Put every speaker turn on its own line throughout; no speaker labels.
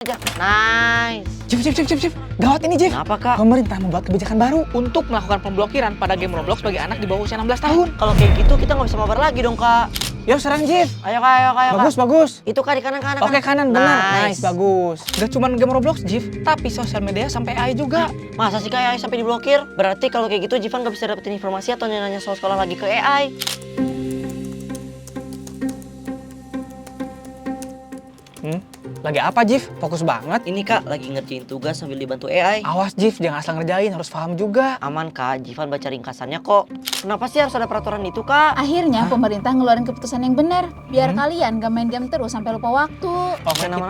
Nice.
Cip. Gawat ini, Cip.
Kenapa, Kak?
Pemerintah membuat kebijakan baru untuk melakukan pemblokiran pada game Roblox bagi anak di bawah usia 16 tahun.
Kalau kayak gitu kita nggak bisa mabar lagi dong, Kak.
Yuk serang, Cip.
Ayo, Kak.
Bagus.
Itu, Kak, di kanan.
Oke, kanan, benar. Nice, bagus. Gak cuma game Roblox, Jif, tapi sosial media sampai AI juga.
Masa sih, Kak, AI sampai diblokir? Berarti kalau kayak gitu Jivan nggak bisa dapetin informasi atau nanya soal sekolah lagi ke AI.
Lagi apa, Jif? Fokus banget.
Ini, Kak, lagi ngerjain tugas sambil dibantu AI.
Awas, Jif, jangan asal ngerjain, harus paham juga.
Aman, Kak. Jivan baca ringkasannya kok. Kenapa sih harus ada peraturan itu, Kak?
Akhirnya pemerintah ngeluarin keputusan yang benar. Biar kalian gak main game terus sampai lupa waktu.
Oke,
Main aman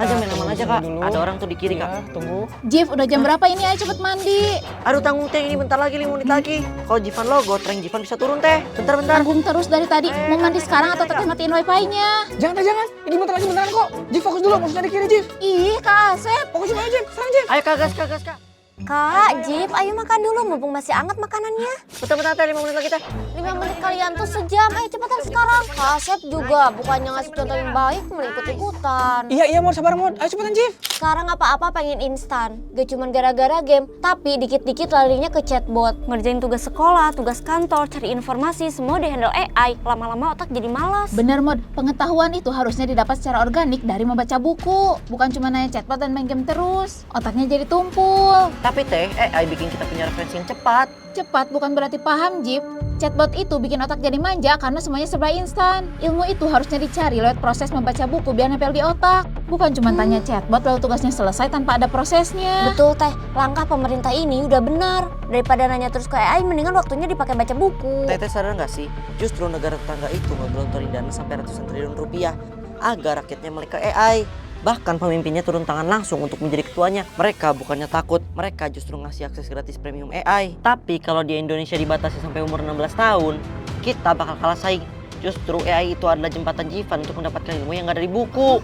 aja, Kak.
dulu.
Ada orang tuh di kiri,
Ya,
Kak.
tunggu.
Jif, udah jam berapa ini? Ayo cepet mandi.
Aduh, tanggung teh, ini bentar lagi, 5 menit lagi. Kalau Jivan logot, rank Jivan bisa turun, teh. Bentar.
Tanggung terus dari tadi. Mau mandi sekarang atau teteh matiin wifi-nya?
Jangan. Ini bentar lagi beneran kok. Jif, fokus dulu, musuhnya di kiri, Jif.
Ih, Kak Asep.
Fokus dulu, Jif. Serang, Jif.
Ayo, Kak, gas, Kak.
Kak, Jip, ayo makan dulu mumpung masih anget makanannya.
Bentar, teh, 5 menit lagi, teh.
5 menit kalian tuh sejam, ayo cepetan sekarang. Kak Asep juga bukannya ngasih contoh yang baik, malah ikut-ikutan.
Iya, Mod, sabar, Mod. Ayo cepetan, Jif.
Sekarang apa-apa pengen instan, gak cuman gara-gara game, tapi dikit-dikit larinya ke chatbot. Ngerjain tugas sekolah, tugas kantor, cari informasi, semua di-handle AI. Lama-lama otak jadi malas.
Bener, Mod. Pengetahuan itu harusnya didapat secara organik dari membaca buku. Bukan cuma nanya chatbot dan main game terus. Otaknya jadi tumpul.
Tapi, teh, AI bikin kita punya referensi yang cepat.
Cepat bukan berarti paham, Jip. Chatbot itu bikin otak jadi manja karena semuanya serba instan. Ilmu itu harusnya dicari lewat proses membaca buku biar nempel di otak. Bukan cuma tanya chatbot lalu tugasnya selesai tanpa ada prosesnya.
Betul teh, langkah pemerintah ini udah benar. Daripada nanya terus ke AI, mendingan waktunya dipakai baca buku.
Teh sadar nggak sih? Justru negara tetangga itu ngegelontorin dana sampai ratusan triliun rupiah agar rakyatnya melek ke AI. Bahkan pemimpinnya turun tangan langsung untuk menjadi ketuanya. Mereka bukannya takut, mereka justru ngasih akses gratis premium AI. Tapi kalau di Indonesia dibatasi sampai umur 16 tahun, kita bakal kalah saing. Justru AI itu adalah jembatan Jivan untuk mendapatkan ilmu yang gak ada di buku.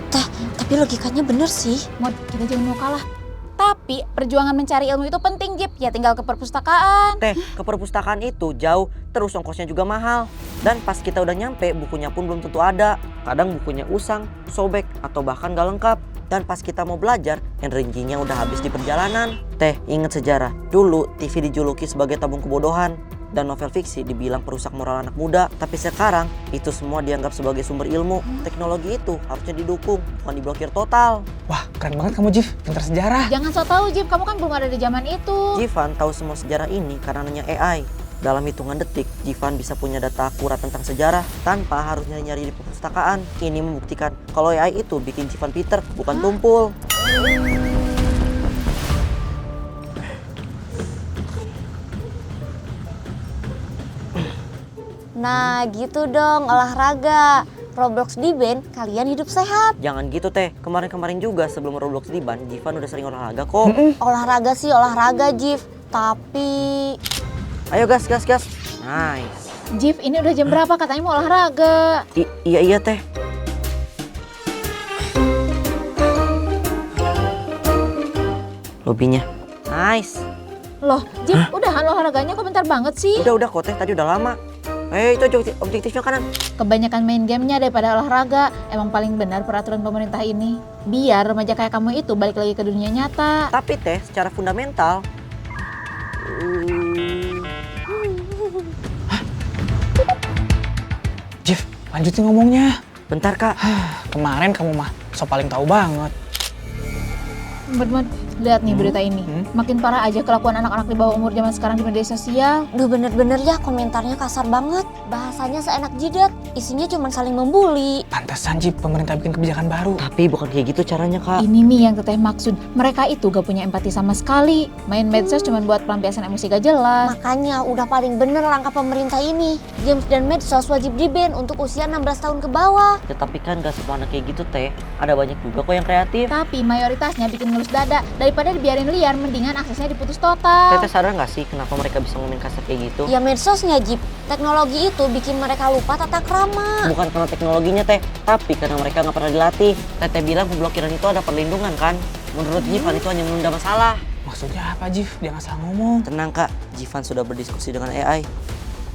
Teh, tapi logikanya bener sih.
Mod, kita jangan mau kalah. Tapi perjuangan mencari ilmu itu penting, Jip. Ya tinggal ke perpustakaan.
Teh, ke perpustakaan itu jauh, terus ongkosnya juga mahal. Dan pas kita udah nyampe, bukunya pun belum tentu ada. Kadang bukunya usang, sobek, atau bahkan gak lengkap. Dan pas kita mau belajar, energinya udah habis di perjalanan. Teh, inget sejarah. Dulu TV dijuluki sebagai tabung kebodohan. Dan novel fiksi dibilang perusak moral anak muda. Tapi sekarang, itu semua dianggap sebagai sumber ilmu. Teknologi itu harusnya didukung, bukan diblokir total.
Wah, keren banget kamu, Jif. Pintar sejarah.
Jangan so tau, Jip. Kamu kan belum ada di zaman itu.
Jivan tahu semua sejarah ini karena nanya AI. Dalam hitungan detik, Jivan bisa punya data akurat tentang sejarah tanpa harus nyari-nyari di perpustakaan. Ini membuktikan kalau AI itu bikin Jivan pinter, bukan tumpul.
Nah gitu dong, olahraga. Roblox di-ban, kalian hidup sehat.
Jangan gitu, Teh. Kemarin-kemarin juga sebelum Roblox di-ban, Jivan udah sering olahraga kok.
Olahraga sih olahraga, Jif. Tapi...
Ayo gas. Nice.
Jip, ini udah jam berapa? Katanya mau olahraga.
Iya, Teh. Lobinya. Nice.
Loh, Jip, udahan olahraganya kok bentar banget sih?
Udah kok, Teh. Tadi udah lama. Itu objektifnya kanan.
Kebanyakan main gamenya daripada olahraga. Emang paling benar peraturan pemerintah ini. Biar remaja kayak kamu itu balik lagi ke dunia nyata.
Tapi, Teh, secara fundamental...
Jif, lanjutin ngomongnya.
Bentar, Kak.
Kemarin kamu mah so paling tahu banget.
Mod, lihat nih berita ini. Makin parah aja kelakuan anak-anak di bawah umur zaman sekarang di media sosial.
Duh bener-bener ya komentarnya kasar banget. Bahasanya seenak jidat, isinya cuma saling membuli.
Pantesan, Jif, pemerintah bikin kebijakan baru.
Tapi bukan kayak gitu caranya, Kak.
Ini nih yang teteh maksud. Mereka itu gak punya empati sama sekali. Main medsos cuma buat pelampiasan emosi gak jelas.
Makanya udah paling bener langkah pemerintah ini. Games dan medsos wajib di-ban untuk usia 16 tahun ke bawah.
Ya, tapi kan gak semua anak kayak gitu, Teh. Ada banyak juga kok yang kreatif.
Tapi mayoritasnya bikin ngelus dada. Daripada dibiarin liar, mendingan aksesnya diputus total.
Teteh sadar gak sih kenapa mereka bisa ngomongin kasar kayak gitu?
Ya medsosnya, Jip. Teknologi itu bikin mereka lupa tata krama.
Bukan karena teknologinya, Teh, tapi karena mereka nggak pernah dilatih. Teteh bilang pemblokiran itu ada perlindungan kan? Menurut Jivan itu hanya menunda masalah.
Maksudnya apa, Jif? Jangan salah ngomong.
Tenang, Kak. Jivan sudah berdiskusi dengan AI.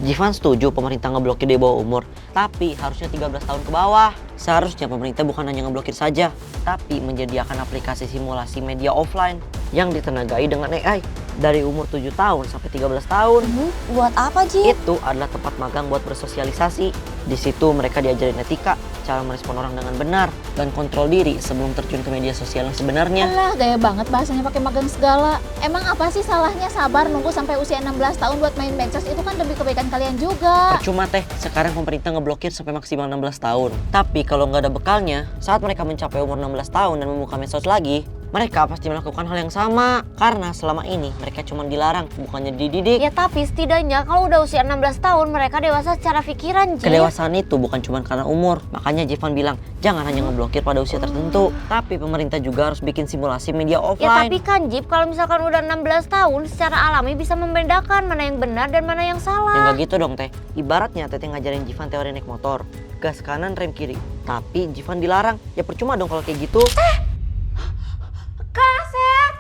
Jivan setuju pemerintah ngeblokir di bawah umur, tapi harusnya 13 tahun ke bawah. Seharusnya pemerintah bukan hanya ngeblokir saja, tapi menyediakan aplikasi simulasi media offline yang ditenagai dengan AI dari umur 7 tahun sampai 13 tahun.
Buat apa, Jip?
Itu adalah tempat magang buat bersosialisasi. Di situ mereka diajarin etika, cara merespon orang dengan benar, dan kontrol diri sebelum terjun ke media sosial yang sebenarnya.
Alah, gaya banget bahasanya pakai magang segala. Emang apa sih salahnya sabar nunggu sampai usia 16 tahun buat main medsos? Itu kan demi kebaikan kalian juga.
Percuma teh, sekarang pemerintah ngeblokir sampai maksimal 16 tahun. Tapi kalau nggak ada bekalnya, saat mereka mencapai umur 16 tahun dan membuka medsos lagi, mereka pasti melakukan hal yang sama. Karena selama ini mereka cuma dilarang, bukannya dididik.
Ya tapi setidaknya kalau udah usia 16 tahun mereka dewasa secara pikiran, Jip.
Kedewasaan itu bukan cuma karena umur. Makanya Jivan bilang, jangan hanya ngeblokir pada usia tertentu. Tapi pemerintah juga harus bikin simulasi media
Ya
offline.
tapi kan, Jip, kalau misalkan udah 16 tahun secara alami bisa membedakan mana yang benar dan mana yang
Ya
salah.
nggak gitu dong teh. Ibaratnya teteh ngajarin Jivan teori naik motor. Gas kanan, rem kiri. Tapi Jivan dilarang. Ya percuma dong kalau kayak gitu.
Kak Asep!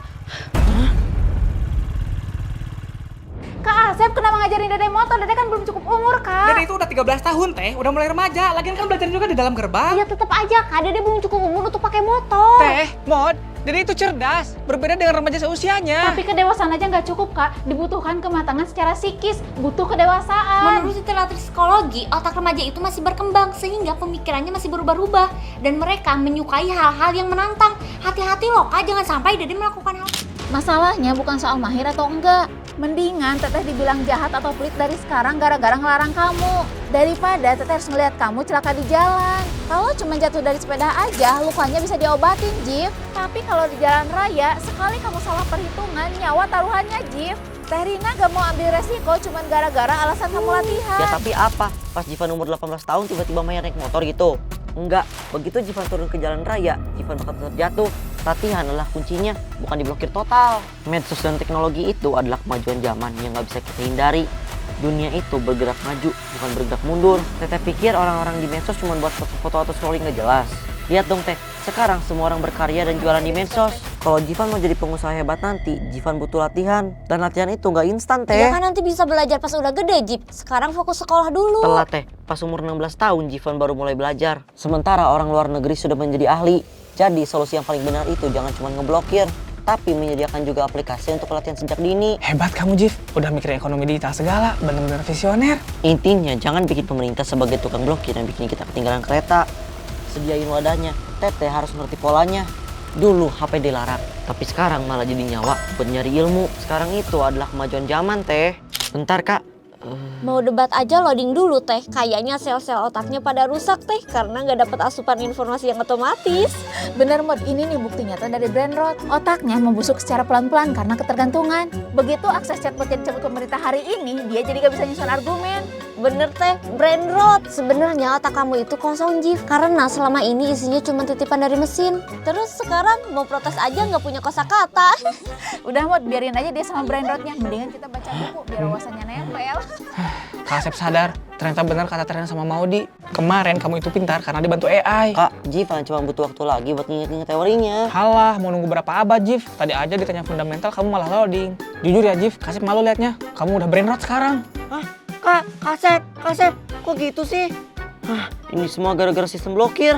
Kak Asep kenapa ngajarin Dede motor? Dede kan belum cukup umur, Kak.
Dede itu udah 13 tahun teh, udah mulai remaja. Lagian kan belajar juga di dalam gerbang.
Ya tetap aja, Kak, Dede belum cukup umur untuk pakai motor.
Teh, Mod, Dede itu cerdas, berbeda dengan remaja seusianya.
Tapi kedewasaan aja nggak cukup, Kak. Dibutuhkan kematangan secara psikis, butuh kedewasaan.
Menurut literatur psikologi, otak remaja itu masih berkembang sehingga pemikirannya masih berubah-ubah dan mereka menyukai hal-hal yang menantang. Hati-hati loh, Kak, jangan sampai Dede melakukan hal.
Masalahnya bukan soal mahir atau enggak. Mendingan Teteh dibilang jahat atau pelit dari sekarang gara-gara ngelarang kamu. Daripada Teteh harus ngeliat kamu celaka di jalan. Kalau cuma jatuh dari sepeda aja, lukanya bisa diobatin, Jif. Tapi kalau di jalan raya, sekali kamu salah perhitungan, nyawa taruhannya, Jif. Teh Rina gak mau ambil resiko cuma gara-gara alasan kamu latihan.
Ya tapi apa? Pas Jivan umur 18 tahun tiba-tiba main naik motor gitu? Enggak, begitu Jivan turun ke jalan raya, Jivan bakal tetap jatuh. Latihan adalah kuncinya, bukan diblokir total. Medsos dan teknologi itu adalah kemajuan zaman yang nggak bisa kita hindari. Dunia itu bergerak maju, bukan bergerak mundur. Teteh pikir orang-orang di medsos cuma buat foto-foto atau scrolling nggak jelas. Lihat dong Teh, sekarang semua orang berkarya dan jualan di medsos. Kalau Jivan mau jadi pengusaha hebat nanti, Jivan butuh latihan. Dan latihan itu nggak instan Teh.
Ya kan nanti bisa belajar pas udah gede, Jip. Sekarang fokus sekolah dulu.
Telat Teh, pas umur 16 tahun Jivan baru mulai belajar. Sementara orang luar negeri sudah menjadi ahli. Jadi solusi yang paling benar itu jangan cuma ngeblokir, tapi menyediakan juga aplikasi untuk latihan sejak dini.
Hebat kamu, Jif. Udah mikirin ekonomi digital segala, bener-bener visioner.
Intinya jangan bikin pemerintah sebagai tukang blokir yang bikin kita ketinggalan kereta. Sediain wadahnya, Teteh harus ngerti polanya. Dulu HP dilarang, tapi sekarang malah jadi nyawa buat nyari ilmu. Sekarang itu adalah kemajuan zaman Teh. Bentar Kak.
Mau debat aja loading dulu, Teh. Kayaknya sel-sel otaknya pada rusak, Teh, karena nggak dapat asupan informasi yang otomatis.
Bener, Mod, ini nih bukti nyata dari brain rot. Otaknya membusuk secara pelan-pelan karena ketergantungan. Begitu akses chatbot yang dicabut pemerintah hari ini, dia jadi gak bisa nyusun argumen.
Bener, Teh, brain rot. Sebenarnya otak kamu itu kosong, Jif, karena selama ini isinya cuma titipan dari mesin. Terus sekarang mau protes aja nggak punya kosakata.
Udah, Mod, biarin aja dia sama brain rotnya. Mendingan kita baca buku biar wawasannya nempel.
Kak Asep sadar, ternyata benar kata Terena sama Maudi. Kemarin kamu itu pintar karena dibantu AI.
Kak, Jivan cuma butuh waktu lagi buat nginget-nginget teorinya.
Halah, mau nunggu berapa abad, Jif? Tadi aja ditanya fundamental, kamu malah loading. Jujur ya, Jif, Kak Asep malu liatnya. Kamu udah brain rot sekarang.
Hah? Kak, Kasep, kok gitu sih? Hah, ini semua gara-gara sistem blokir.